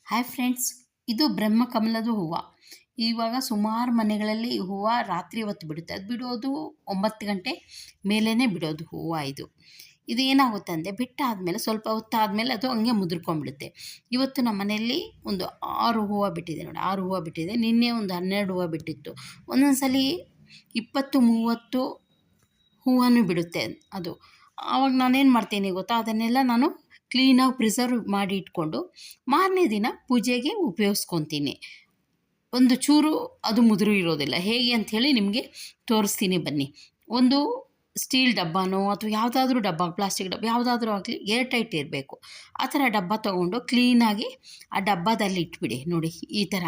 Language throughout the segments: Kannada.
ಹಾಯ್ ಫ್ರೆಂಡ್ಸ್, ಇದು ಬ್ರಹ್ಮಕಮಲದ ಹೂವು. ಇವಾಗ ಸುಮಾರು ಮನೆಗಳಲ್ಲಿ ಈ ಹೂವು ರಾತ್ರಿ ಹೊತ್ತು ಬಿಡುತ್ತೆ. ಅದು ಬಿಡೋದು 9 ಗಂಟೆ ಮೇಲೇ ಬಿಡೋದು ಹೂವು ಇದು. ಇದು ಏನಾಗುತ್ತೆ ಅಂದರೆ ಬಿಟ್ಟಾದಮೇಲೆ ಸ್ವಲ್ಪ ಹೊತ್ತಾದಮೇಲೆ ಅದು ಹಂಗೆ ಮುದುರ್ಕೊಂಡ್ಬಿಡುತ್ತೆ. ಇವತ್ತು ನಮ್ಮ ಮನೆಯಲ್ಲಿ ಒಂದು 6 ಹೂವು ಬಿಟ್ಟಿದೆ ನೋಡಿ, 6 ಹೂವು ಬಿಟ್ಟಿದೆ. ನಿನ್ನೆ ಒಂದು 12 ಹೂವು ಬಿಟ್ಟಿತ್ತು. ಒಂದೊಂದು ಸಲ 20-30 ಹೂವನ್ನು ಬಿಡುತ್ತೆ ಅದು. ಆವಾಗ ನಾನೇನು ಮಾಡ್ತೀನಿ ಗೊತ್ತಾ, ಅದನ್ನೆಲ್ಲ ನಾನು ಕ್ಲೀನಾಗಿ ಪ್ರಿಸರ್ವ್ ಮಾಡಿ ಇಟ್ಕೊಂಡು ಮಾರನೇ ದಿನ ಪೂಜೆಗೆ ಉಪಯೋಗಿಸ್ಕೊತೀನಿ. ಒಂದು ಚೂರು ಅದು ಮುದುರು ಇರೋದಿಲ್ಲ. ಹೇಗೆ ಅಂಥೇಳಿ ನಿಮಗೆ ತೋರಿಸ್ತೀನಿ ಬನ್ನಿ. ಒಂದು ಸ್ಟೀಲ್ ಡಬ್ಬನೋ ಅಥವಾ ಯಾವುದಾದ್ರೂ ಡಬ್ಬ, ಪ್ಲಾಸ್ಟಿಕ್ ಡಬ್ಬ ಯಾವುದಾದ್ರೂ ಆಗಲಿ, ಏರ್ ಟೈಟ್ ಇರಬೇಕು. ಆ ಥರ ಡಬ್ಬ ತೊಗೊಂಡು ಕ್ಲೀನಾಗಿ ಆ ಡಬ್ಬದಲ್ಲಿ ಇಟ್ಬಿಡಿ. ನೋಡಿ ಈ ಥರ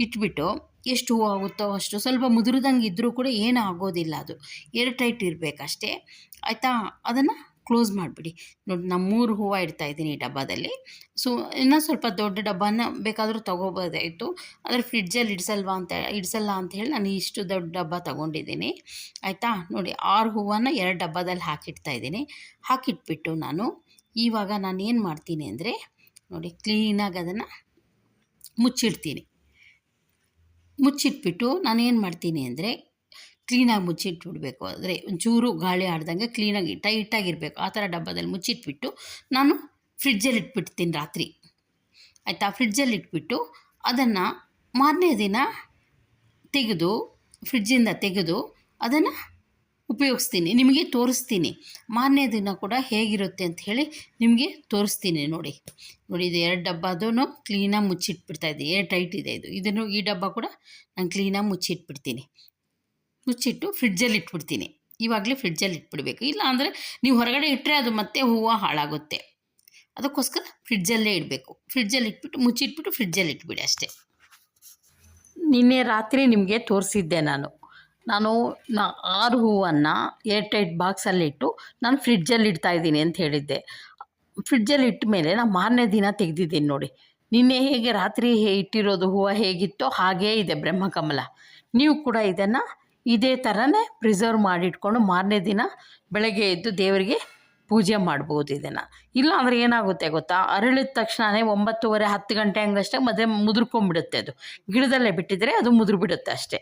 ಇಟ್ಬಿಟ್ಟು ಎಷ್ಟು ಹೂವು ಆಗುತ್ತೋ ಅಷ್ಟು, ಸ್ವಲ್ಪ ಮುದುರಿದಂಗೆ ಇದ್ದರೂ ಕೂಡ ಏನೂ ಆಗೋದಿಲ್ಲ. ಅದು ಏರ್ ಟೈಟ್ ಇರಬೇಕಷ್ಟೇ, ಆಯಿತಾ. ಅದನ್ನು ಕ್ಲೋಸ್ ಮಾಡಿಬಿಡಿ. ನೋಡಿ, ನಾನು 3 ಹೂವು ಇಡ್ತಾಯಿದ್ದೀನಿ ಈ ಡಬ್ಬದಲ್ಲಿ. ಸೊ ಇನ್ನೂ ಸ್ವಲ್ಪ ದೊಡ್ಡ ಡಬ್ಬನ ಬೇಕಾದರೂ ತೊಗೋಬೋದಾಯಿತು, ಆದರೆ ಫ್ರಿಡ್ಜಲ್ಲಿ ಇಡಿಸಲ್ಲ ಅಂತ ಹೇಳಿ ನಾನು ಇಷ್ಟು ದೊಡ್ಡ ಡಬ್ಬ ತೊಗೊಂಡಿದ್ದೀನಿ, ಆಯಿತಾ. ನೋಡಿ 6 ಹೂವನ್ನು 2 ಡಬ್ಬದಲ್ಲಿ ಹಾಕಿಡ್ತಾಯಿದ್ದೀನಿ. ಹಾಕಿಟ್ಬಿಟ್ಟು ಇವಾಗ ನಾನು ಏನು ಮಾಡ್ತೀನಿ ಅಂದರೆ ನೋಡಿ, ಕ್ಲೀನಾಗಿ ಅದನ್ನು ಮುಚ್ಚಿಡ್ತೀನಿ. ಮುಚ್ಚಿಟ್ಬಿಟ್ಟು ನಾನೇನು ಮಾಡ್ತೀನಿ ಅಂದರೆ ಕ್ಲೀನಾಗಿ ಮುಚ್ಚಿಟ್ಬಿಡಬೇಕು. ಅಂದರೆ ಒಂಚೂರು ಗಾಳಿ ಆಡ್ದಂಗೆ ಕ್ಲೀನಾಗಿ ಟೈಟಾಗಿರಬೇಕು. ಆ ಥರ ಡಬ್ಬದಲ್ಲಿ ಮುಚ್ಚಿಟ್ಬಿಟ್ಟು ನಾನು ಫ್ರಿಡ್ಜಲ್ಲಿ ಇಟ್ಬಿಡ್ತೀನಿ ರಾತ್ರಿ, ಆಯಿತಾ. ಫ್ರಿಡ್ಜಲ್ಲಿ ಇಟ್ಬಿಟ್ಟು ಅದನ್ನು ಮಾರನೇ ದಿನ ತೆಗೆದು, ಫ್ರಿಡ್ಜಿಂದ ತೆಗೆದು ಅದನ್ನು ಉಪಯೋಗಿಸ್ತೀನಿ. ನಿಮಗೆ ತೋರಿಸ್ತೀನಿ ಮಾರನೇ ದಿನ ಕೂಡ ಹೇಗಿರುತ್ತೆ ಅಂತ ಹೇಳಿ ನಿಮಗೆ ತೋರಿಸ್ತೀನಿ. ನೋಡಿ ಇದು 2 ಡಬ್ಬದೂ ಕ್ಲೀನಾಗಿ ಮುಚ್ಚಿಟ್ಬಿಡ್ತಾಯಿದ್ದೀನಿ. ಏರ್ ಟೈಟ್ ಇದೆ ಇದು. ಈ ಡಬ್ಬ ಕೂಡ ನಾನು ಕ್ಲೀನಾಗಿ ಮುಚ್ಚಿಟ್ಬಿಡ್ತೀನಿ. ಮುಚ್ಚಿಟ್ಟು ಫ್ರಿಡ್ಜಲ್ಲಿ ಇಟ್ಬಿಡ್ತೀನಿ. ಇವಾಗಲೇ ಫ್ರಿಡ್ಜಲ್ಲಿ ಇಟ್ಬಿಡಬೇಕು. ಇಲ್ಲ ಅಂದರೆ ನೀವು ಹೊರಗಡೆ ಇಟ್ಟರೆ ಅದು ಮತ್ತೆ ಹೂವು ಹಾಳಾಗುತ್ತೆ. ಅದಕ್ಕೋಸ್ಕರ ಫ್ರಿಡ್ಜಲ್ಲೇ ಇಡಬೇಕು. ಫ್ರಿಡ್ಜಲ್ಲಿ ಇಟ್ಬಿಟ್ಟು ಮುಚ್ಚಿಟ್ಬಿಟ್ಟು ಫ್ರಿಡ್ಜಲ್ಲಿ ಇಟ್ಬಿಡಿ ಅಷ್ಟೇ. ನಿನ್ನೆ ರಾತ್ರಿ ನಿಮಗೆ ತೋರಿಸಿದ್ದೆ ನಾನು 6 ಹೂವನ್ನು ಏರ್ ಟೈಟ್ ಬಾಕ್ಸಲ್ಲಿಟ್ಟು ನಾನು ಫ್ರಿಡ್ಜಲ್ಲಿ ಇಡ್ತಾಯಿದ್ದೀನಿ ಅಂತ ಹೇಳಿದ್ದೆ. ಫ್ರಿಡ್ಜಲ್ಲಿ ಇಟ್ಟ ಮೇಲೆ ನಾನು ಮಾರನೇ ದಿನ ತೆಗೆದಿದ್ದೀನಿ. ನೋಡಿ, ನಿನ್ನೆ ಹೇಗೆ ರಾತ್ರಿ ಇಟ್ಟಿರೋದು ಹೂವು ಹೇಗಿತ್ತೋ ಹಾಗೇ ಇದೆ ಬ್ರಹ್ಮಕಮಲ. ನೀವು ಕೂಡ ಇದನ್ನು ಇದೇ ಥರನೇ ಪ್ರಿಸರ್ವ್ ಮಾಡಿಟ್ಕೊಂಡು ಮಾರನೇ ದಿನ ಬೆಳಗ್ಗೆ ಎದ್ದು ದೇವರಿಗೆ ಪೂಜೆ ಮಾಡ್ಬೋದು ಇದನ್ನು. ಇಲ್ಲ ಅಂದರೆ ಏನಾಗುತ್ತೆ ಗೊತ್ತಾ, ಅರಳಿದ ತಕ್ಷಣವೇ 9:30-10 ಗಂಟೆ ಹಂಗಷ್ಟೇ ಮುದುರ್ಕೊಂಡ್ಬಿಡುತ್ತೆ. ಅದು ಗಿಡದಲ್ಲೇ ಬಿಟ್ಟಿದ್ರೆ ಅದು ಮುದುರು ಬಿಡುತ್ತೆ ಅಷ್ಟೇ.